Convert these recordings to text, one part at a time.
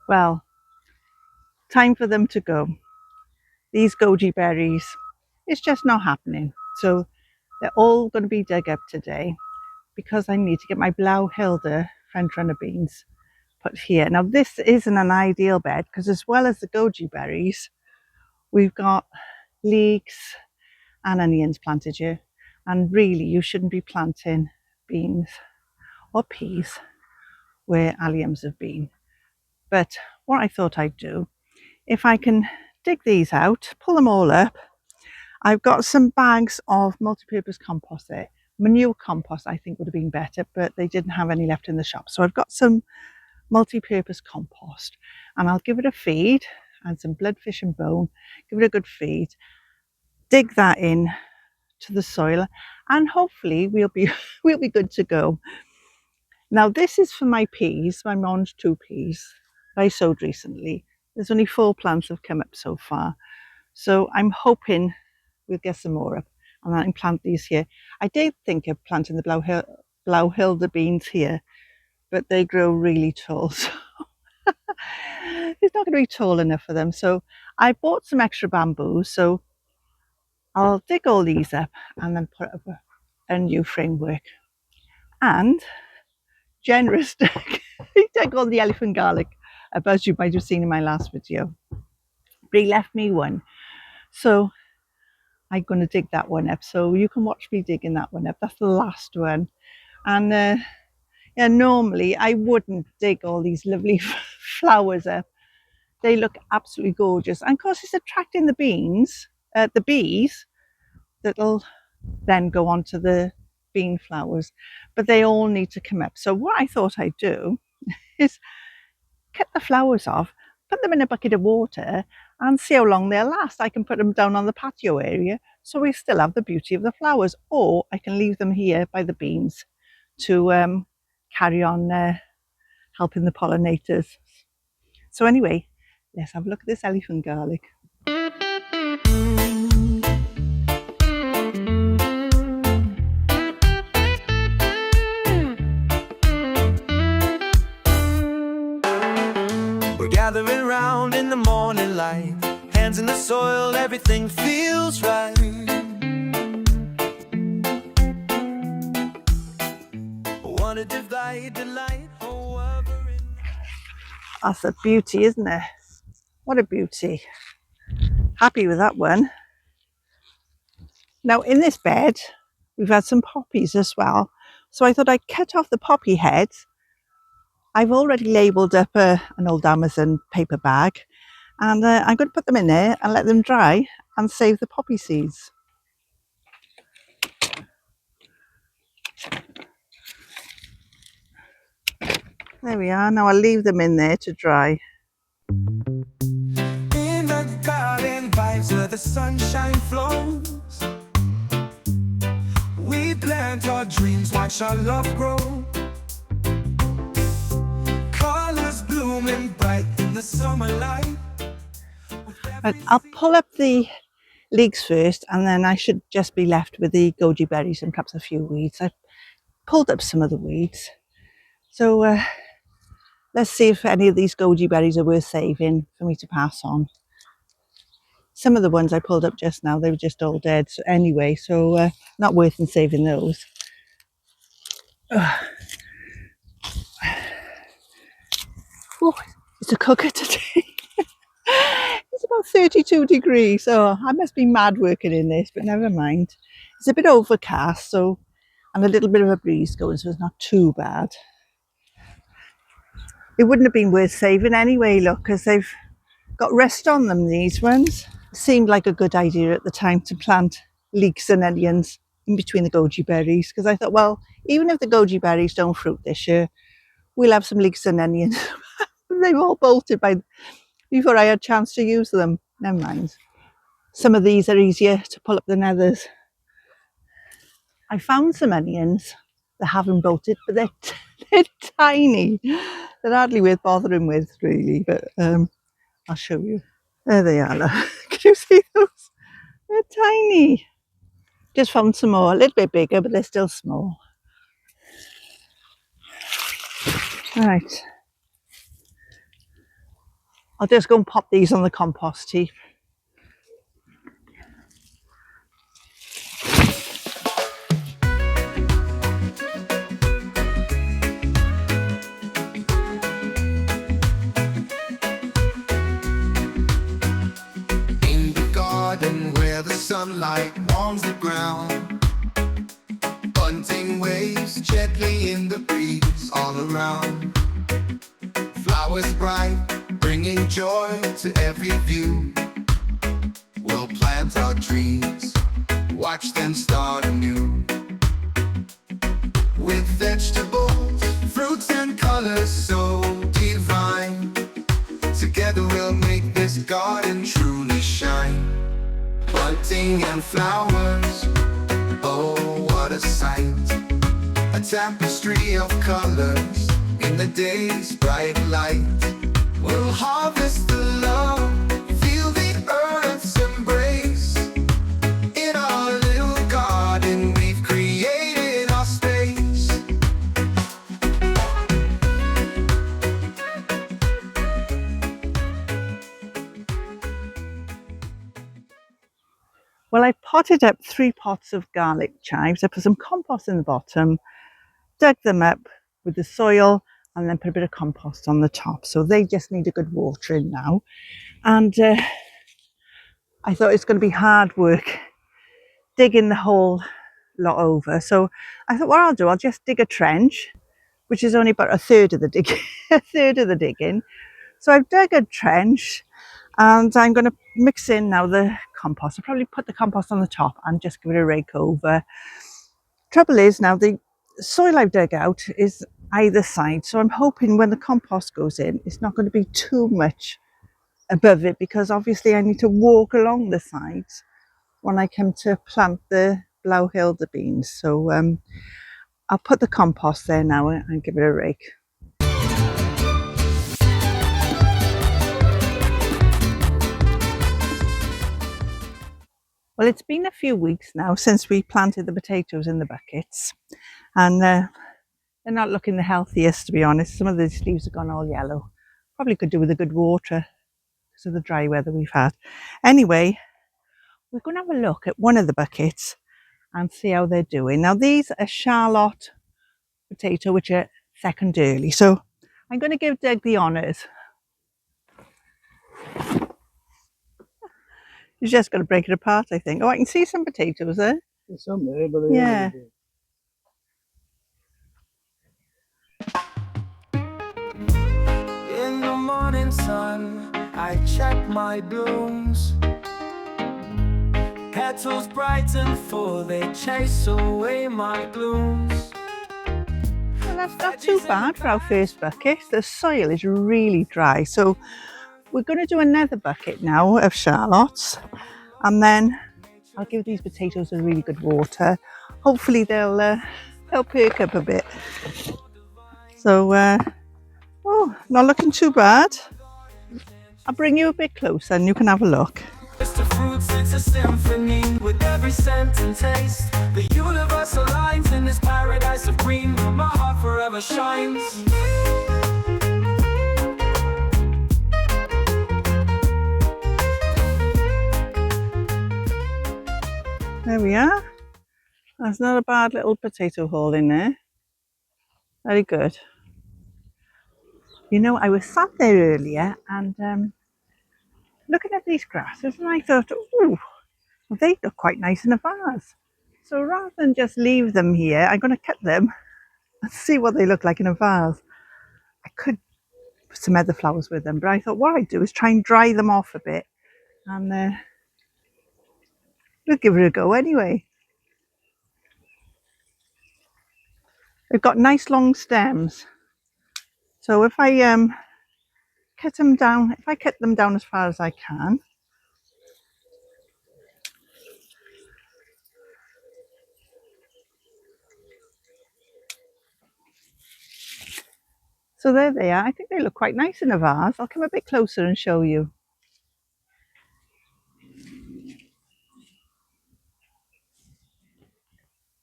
Well, time for them to go. These goji berries, it's just not happening. So they're all going to be dug up today because I need to get my Blauhilde French runner beans put here. Now this isn't an ideal bed because as well as the goji berries, we've got leeks and onions planted here. And really you shouldn't be planting beans or peas where alliums have been. But what I thought I'd do, if I can dig these out, pull them all up, I've got some bags of multi-purpose compost there. Manure compost I think would have been better, but they didn't have any left in the shop. So I've got some multi-purpose compost and I'll give it a feed, and some bloodfish and bone, give it a good feed, dig that in to the soil, and hopefully we'll be good to go. Now this is for my peas, my mangetout peas that I sowed recently. There's only 4 plants have come up so far. So I'm hoping we'll get some more up and I can plant these here. I did think of planting the Blauhilde beans here, but they grow really tall. So it's not going to be tall enough for them. So I bought some extra bamboo. So I'll dig all these up and then put up a new framework. And generous he dug all the elephant garlic up, as you might have seen in my last video. But he left me one. So I'm going to dig that one up. So you can watch me digging that one up. That's the last one. And yeah, normally I wouldn't dig all these lovely flowers up. They look absolutely gorgeous. And of course it's attracting the bees that'll then go on to the bean flowers. But they all need to come up. So what I thought I'd do is cut the flowers off, put them in a bucket of water and see how long they'll last. I can put them down on the patio area so we still have the beauty of the flowers, or I can leave them here by the beans to carry on helping the pollinators. So anyway, let's have a look at this elephant garlic. We're gathering round in the morning light, hands in the soil, everything feels right. Want to divide delight. That's a beauty, isn't it? What a beauty. Happy with that one. Now in this bed, we've had some poppies as well. So I thought I'd cut off the poppy heads. I've already labelled up an old Amazon paper bag, and I'm going to put them in there and let them dry and save the poppy seeds. There we are. Now I'll leave them in there to dry. In the garden, vibes where the sunshine flows, we plant our dreams, watch our love grow. Colors blooming bright in the summer light. I'll pull up the leeks first, and then I should just be left with the goji berries and perhaps a few weeds. I've pulled up some of the weeds. So let's see if any of these goji berries are worth saving for me to pass on. Some of the ones I pulled up just now, they were just all dead anyway, so not worth in saving those. Oh, it's a cooker today. It's about 32 degrees, so I must be mad working in this, but never mind. It's a bit overcast, so, and a little bit of a breeze going, so it's not too bad. It wouldn't have been worth saving anyway, look, because they've got rust on them, these ones. It seemed like a good idea at the time to plant leeks and onions in between the goji berries, because I thought, well, even if the goji berries don't fruit this year, we'll have some leeks and onions. They've all bolted before I had a chance to use them. Never mind. Some of these are easier to pull up than others. I found some onions that haven't bolted, but they're tiny. They're hardly worth bothering with, really, but I'll show you. There they are. Look. Can you see those? They're tiny. Just found some more, a little bit bigger, but they're still small. Right. I'll just go and pop these on the compost heap. In the garden where the sunlight warms the ground, bunting waves gently in the breeze all around. Flowers bright, bringing joy to every view. We'll plant our dreams, watch them start anew. With vegetables, fruits and colors so divine, together we'll make this garden truly shine. Bunting and flowers, oh what a sight. A tapestry of colors in the day's bright light. We'll harvest the love, feel the earth's embrace. In our little garden we've created our space. Well, I potted up 3 pots of garlic chives. I put some compost in the bottom, dug them up with the soil, and then put a bit of compost on the top. So they just need a good watering now. And I thought it's going to be hard work digging the whole lot over. So I thought what I'll do, I'll just dig a trench, which is only about a third of the digging. So I've dug a trench and I'm going to mix in now the compost. I'll probably put the compost on the top and just give it a rake over. Trouble is now the soil I've dug out is either side, so I'm hoping when the compost goes in it's not going to be too much above it, because obviously I need to walk along the sides when I come to plant the Blauhilde beans. So I'll put the compost there now and give it a rake. Well, it's been a few weeks now since we planted the potatoes in the buckets, and they're not looking the healthiest, to be honest. Some of these leaves have gone all yellow. Probably could do with a good water because of the dry weather we've had. Anyway, we're going to have a look at one of the buckets and see how they're doing. Now, these are Charlotte potato, which are second early. So I'm going to give Doug the honours. He's just going to break it apart, I think. Oh, I can see some potatoes there. There's some there, but yeah. In the morning sun, I check my blooms. Petals bright and full, they chase away my glooms. Well, that's not too bad for our first bucket. The soil is really dry. So we're going to do another bucket now of Charlottes. And then I'll give these potatoes a really good water. Hopefully they'll perk up a bit. So, oh, not looking too bad. I'll bring you a bit closer and you can have a look. It's the fruits, it's a symphony with every scent and taste. The universe aligns in this paradise of green. My heart forever shines. There we are. That's not a bad little potato hole in there. Very good. You know, I was sat there earlier and looking at these grasses, and I thought, oh, well, they look quite nice in a vase. So rather than just leave them here, I'm going to cut them and see what they look like in a vase. I could put some other flowers with them, but I thought what I'd do is try and dry them off a bit, and we'll give it a go anyway. They've got nice long stems. So if I cut them down as far as I can. So there they are. I think they look quite nice in a vase. I'll come a bit closer and show you.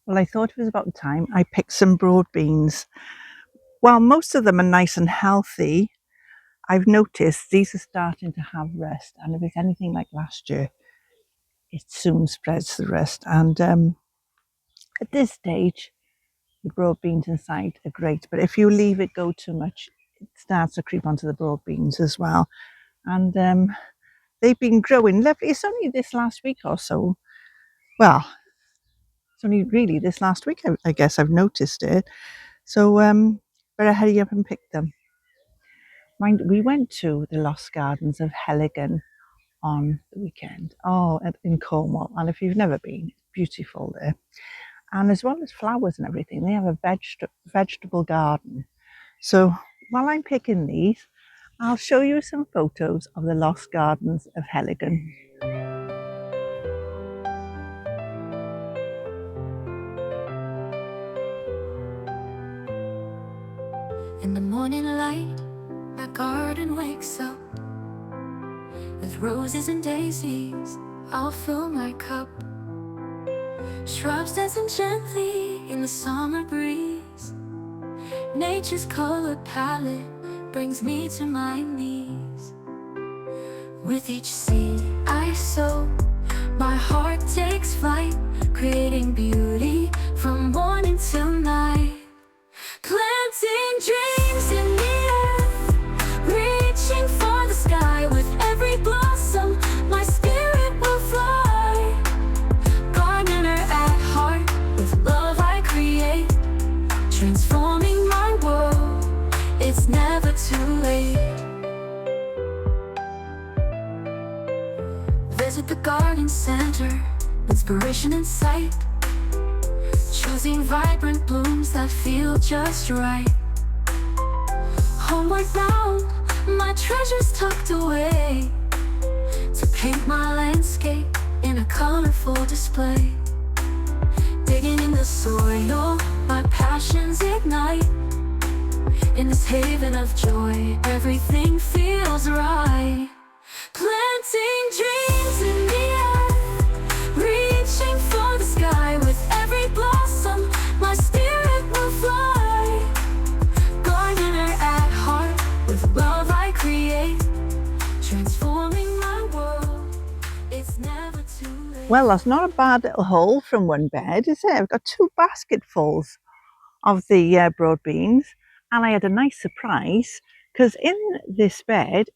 Well, I thought it was about time I picked some broad beans. While most of them are nice and healthy, I've noticed these are starting to have rust, and if it's anything like last year, it soon spreads the rust. And at this stage, the broad beans inside are great, but if you leave it go too much, it starts to creep onto the broad beans as well. And they've been growing lovely. It's only this last week or so. Well, it's only really this last week, I guess I've noticed it. So better hurry up and pick them. Mind, we went to the Lost Gardens of Heligan on the weekend. Oh, in Cornwall. And if you've never been, it's beautiful there. And as well as flowers and everything, they have a vegetable garden. So while I'm picking these, I'll show you some photos of the Lost Gardens of Heligan. In the morning light, my garden wakes up with roses and daisies. I'll fill my cup. Shrubs dancing gently in the summer breeze. Nature's color palette brings me to my knees. With each seed I sow, my heart takes flight, creating beauty from morning till night. Planting dreams in the earth, reaching for the sky. With every blossom, my spirit will fly. Gardener at heart, with love I create, transforming my world, it's never too late. Visit the garden center, inspiration in sight, choosing vibrant blooms that feel just right. Homeward bound, my treasures tucked away, to paint my landscape in a colorful display. Digging in the soil, my passions ignite. In this haven of joy, everything feels right. Planting dreams in the earth, reaching for the sky. With every blossom, my spirit will fly. Gardener at heart, with love I create, transforming my world, it's never too late. Well, that's not a bad little haul from one bed, is it? I've got 2 basketfuls of the broad beans, and I had a nice surprise because in this bed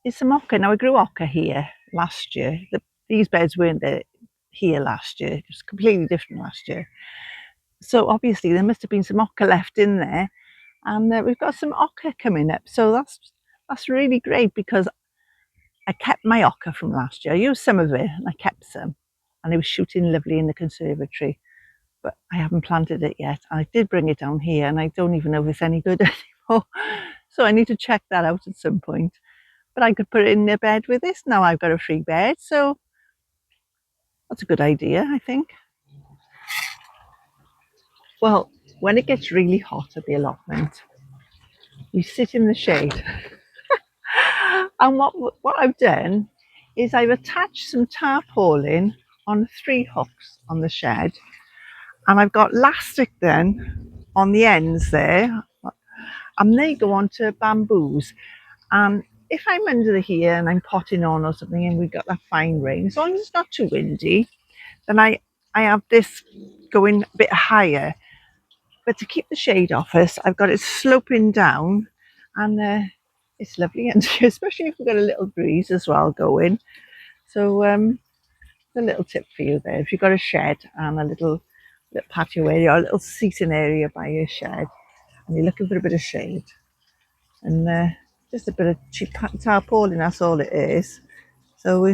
is some oca. Now, I grew oca here last year. These beds weren't there here last year. It was completely different last year. So obviously there must have been some oca left in there, and we've got some oca coming up. So that's really great because I kept my oca from last year. I used some of it and I kept some, and it was shooting lovely in the conservatory. But I haven't planted it yet. I did bring it down here, and I don't even know if it's any good anymore. So I need to check that out at some point. But I could put it in their bed with this. Now I've got a free bed, so that's a good idea, I think. Well, when it gets really hot at the allotment, we sit in the shade. And what I've done is I've attached some tarpaulin on 3 hooks on the shed, and I've got elastic then on the ends there, and they go onto bamboos. And if I'm under here and I'm potting on or something and we've got that fine rain, as long as it's not too windy, then I have this going a bit higher. But to keep the shade off us, I've got it sloping down, and it's lovely under here, especially if we've got a little breeze as well going. So a little tip for you there. If you've got a shed and a little patio area or a little seating area by your shed and you're looking for a bit of shade, and just a bit of cheap tarpaulin, that's all it is. So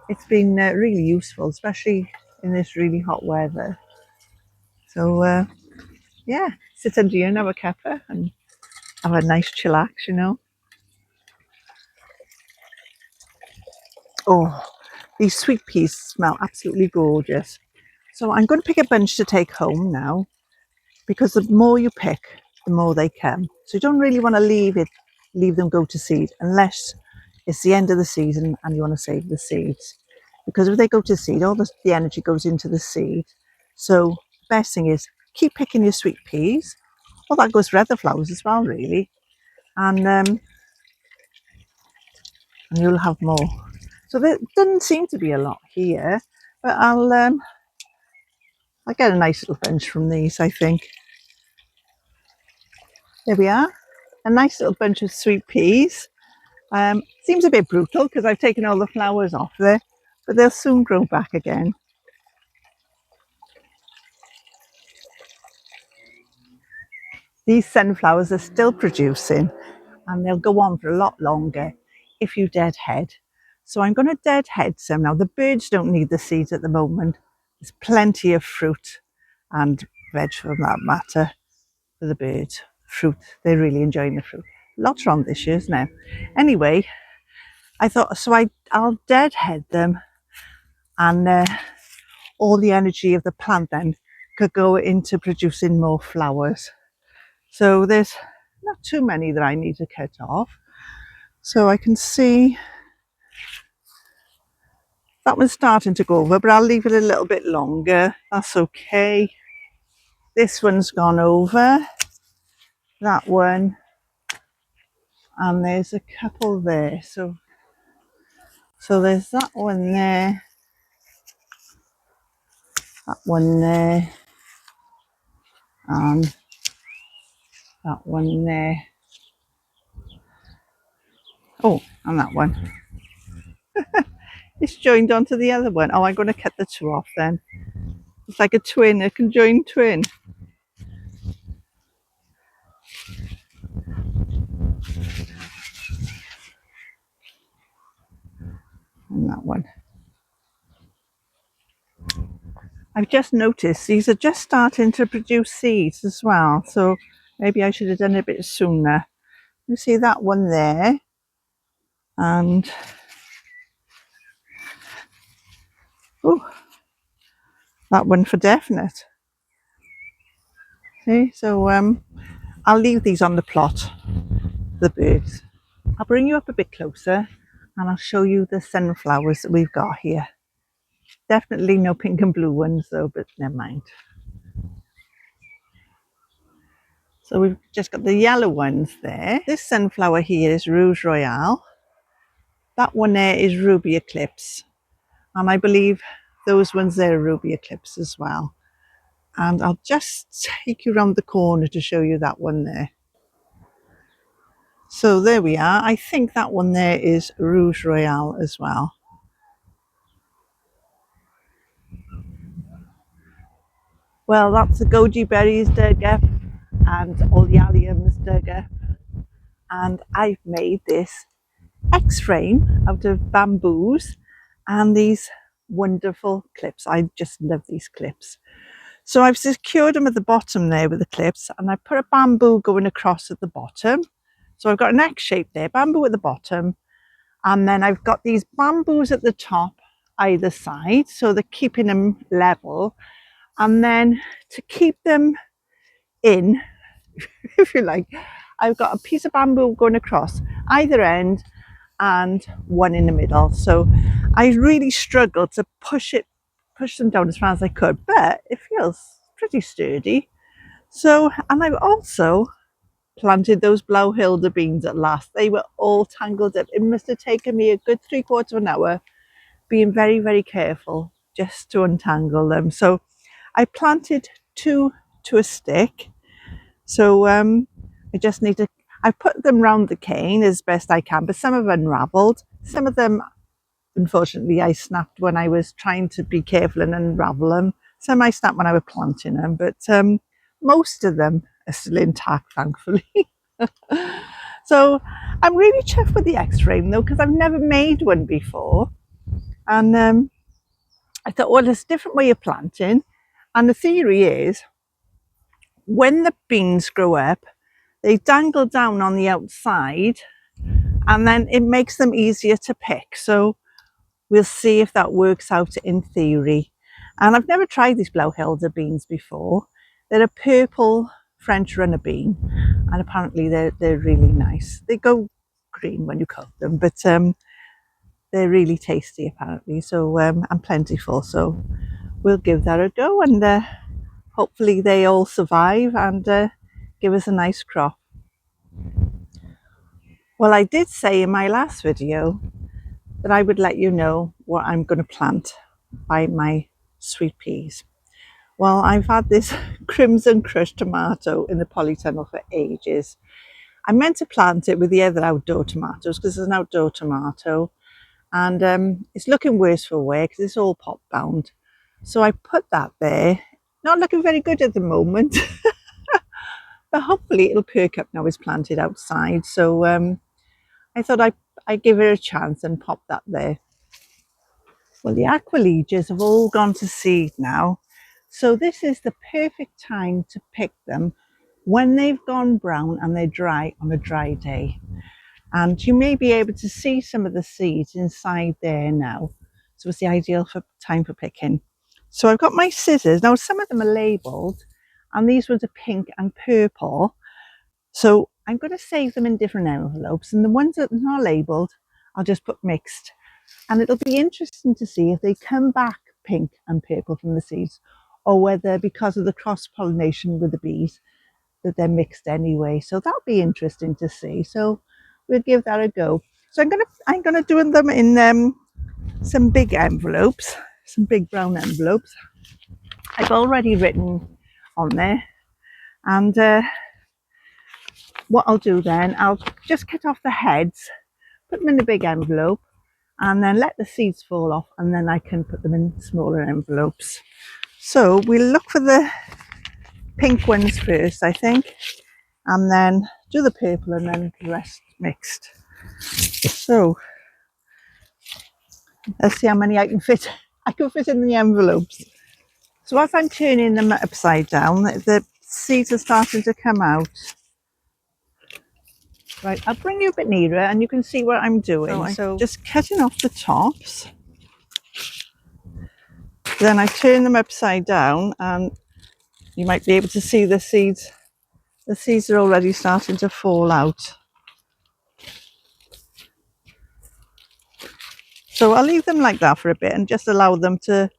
it's been really useful, especially in this really hot weather. So yeah, sit under here and have a cuppa and have a nice chillax, you know. Oh, these sweet peas smell absolutely gorgeous. So I'm going to pick a bunch to take home now, because the more you pick, the more they come. So you don't really want to leave them go to seed unless it's the end of the season and you want to save the seeds. Because if they go to seed, all the energy goes into the seed. So the best thing is keep picking your sweet peas. Well, that goes for other flowers as well, really. And and you'll have more. So there doesn't seem to be a lot here, but I'll get a nice little bunch from these, I think. There we are, a nice little bunch of sweet peas. Seems a bit brutal because I've taken all the flowers off there, but they'll soon grow back again. These sunflowers are still producing and they'll go on for a lot longer if you deadhead. So I'm going to deadhead some now. The birds don't need the seeds at the moment. There's plenty of fruit and veg for that matter for the birds. Fruit, they're really enjoying the fruit. Lots wrong this year, isn't there? Anyway, I thought, so I'll deadhead them, and all the energy of the plant then could go into producing more flowers. So there's not too many that I need to cut off. So I can see that one's starting to go over, but I'll leave it a little bit longer. That's okay. This one's gone over. That one. And there's a couple there. So there's that one there. That one there. And that one there. Oh, and that one. It's joined onto the other one. Oh, I'm going to cut the two off then. It's like a twin, a conjoined twin. And that one. I've just noticed these are just starting to produce seeds as well. So maybe I should have done it a bit sooner. You see that one there. And oh, that one for definite. See, so I'll leave these on the plot, the birds. I'll bring you up a bit closer and I'll show you the sunflowers that we've got here. Definitely no pink and blue ones though, but never mind. So we've just got the yellow ones there. This sunflower here is Rouge Royale. That one there is Ruby Eclipse. And I believe those ones there are Ruby Eclipse as well. And I'll just take you around the corner to show you that one there. So there we are. I think that one there is Rouge Royale as well. Well, that's the goji berries dug up and all the alliums dug up. And I've made this X-frame out of bamboos and these wonderful clips. I just love these clips. So I've secured them at the bottom there with the clips, and I put a bamboo going across at the bottom. So I've got an X shape there, bamboo at the bottom, and then I've got these bamboos at the top either side, so they're keeping them level. And then to keep them in, if you like, I've got a piece of bamboo going across either end and one in the middle. So I really struggled to push them down as far as I could, but it feels pretty sturdy. So, and I've also planted those Blauhilde beans at last. They were all tangled up. It must have taken me a good 3/4 of an hour, being very, very careful just to untangle them. So I planted 2 to a stick. So I just need to, I put them round the cane as best I can, but some have unravelled. Some of them, unfortunately, I snapped when I was trying to be careful and unravel them. Some I snapped when I was planting them, but most of them are still intact, thankfully. So I'm really chuffed with the X-frame though, because I've never made one before. And I thought, well, there's a different way of planting. And the theory is, when the beans grow up, they dangle down on the outside and then it makes them easier to pick. So we'll see if that works out in theory. And I've never tried these Blauhilde beans before. They're a purple French runner bean, and apparently they're really nice. They go green when you cook them, but they're really tasty apparently. So and plentiful. So we'll give that a go, and hopefully they all survive and give us a nice crop. Well, I did say in my last video that I would let you know what I'm going to plant by my sweet peas. Well, I've had this crimson crush tomato in the polytunnel for ages. I meant to plant it with the other outdoor tomatoes because it's an outdoor tomato, and it's looking worse for wear because it's all pot bound. So I put that there. Not looking very good at the moment, but hopefully it'll perk up now it's planted outside. So I thought I'd give it a chance and pop that there. Well, the Aquilegias have all gone to seed now. So this is the perfect time to pick them when they've gone brown and they're dry on a dry day. And you may be able to see some of the seeds inside there now. So it's the ideal time for picking. So I've got my scissors. Now some of them are labelled and these ones are pink and purple. So I'm going to save them in different envelopes, and the ones that are not labelled, I'll just put mixed. And it'll be interesting to see if they come back pink and purple from the seeds, or whether because of the cross-pollination with the bees that they're mixed anyway. So that'll be interesting to see. So we'll give that a go. So I'm gonna do them in some big envelopes, some big brown envelopes. I've already written on there, and what I'll do then, I'll just cut off the heads, put them in a big envelope, and then let the seeds fall off, and then I can put them in smaller envelopes. So we'll look for the pink ones first, I think, and then do the purple and then the rest mixed. So let's see how many I can fit in the envelopes. So as I'm turning them upside down, the seeds are starting to come out. Right, I'll bring you a bit nearer and you can see what I'm doing. So just cutting off the tops. Then I turn them upside down and you might be able to see the seeds. The seeds are already starting to fall out. So I'll leave them like that for a bit and just allow them to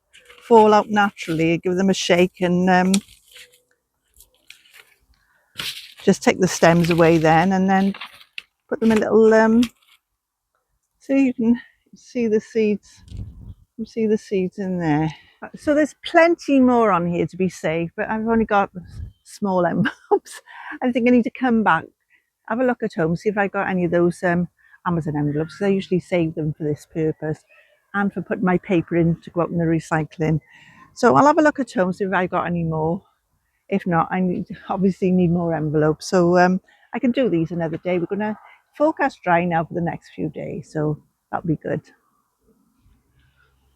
fall out naturally. Give them a shake and just take the stems away then, and then put them a little, so you can see the seeds. You see the seeds in there. So there's plenty more on here to be saved, but I've only got small envelopes. I think I need to come back, have a look at home, see if I got any of those Amazon envelopes, because I usually save them for this purpose and for putting my paper in to go out in the recycling. So I'll have a look at home, see if I got any more. If not, I obviously need more envelopes. So I can do these another day. We're going to forecast dry now for the next few days, so that'll be good.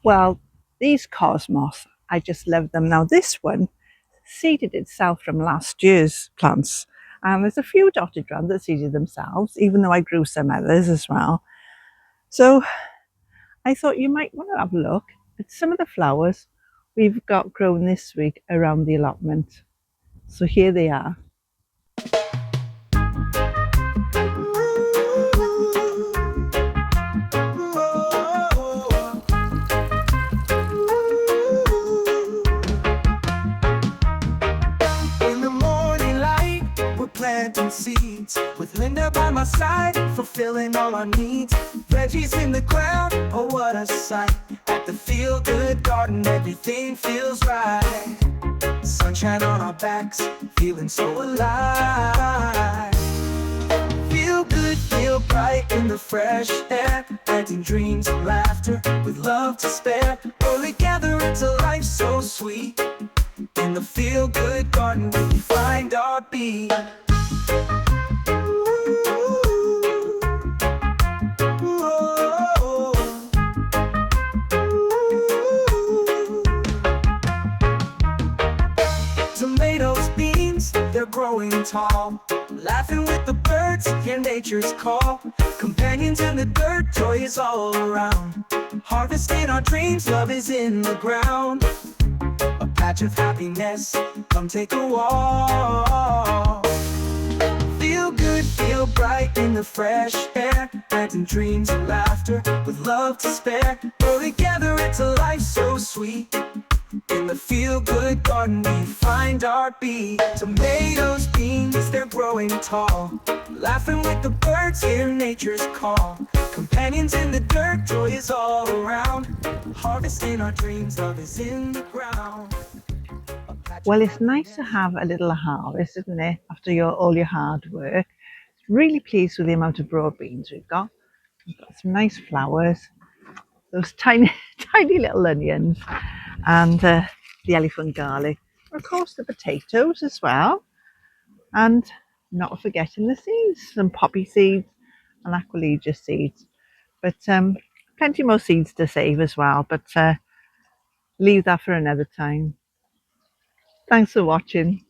Well, these cosmos, I just love them. Now this one seeded itself from last year's plants, and there's a few dotted around that seeded themselves, even though I grew some others as well. So I thought you might want to have a look at some of the flowers we've got grown this week around the allotment. So here they are. Seeds with Linda by my side, fulfilling all our needs. Veggies in the ground, oh what a sight. At the Feel Good Garden, everything feels right. Sunshine on our backs, feeling so alive. Feel good, feel bright in the fresh air, planting dreams and laughter with love to spare. All together into life so sweet. In the Feel Good Garden we find our beat. Tomatoes, beans, they're growing tall. Laughing with the birds, hear nature's call. Companions in the dirt, toys all around. Harvesting our dreams, love is in the ground. A patch of happiness, come take a walk. Feel good, feel bright in the fresh air, planting dreams and laughter with love to spare. All together it's a life so sweet. In the Feel Good Garden we find our beat. Tomatoes, beans, they're growing tall. Laughing with the birds, hear nature's call. Companions in the dirt, joy is all around. Harvesting our dreams, love is in the ground. Well, it's nice to have a little harvest, isn't it, after all your hard work. Really pleased with the amount of broad beans we've got. We've got some nice flowers, those tiny, tiny little onions, and the elephant garlic. Of course, the potatoes as well, and not forgetting the seeds, some poppy seeds and Aquilegia seeds. But plenty more seeds to save as well, but leave that for another time. Thanks for watching.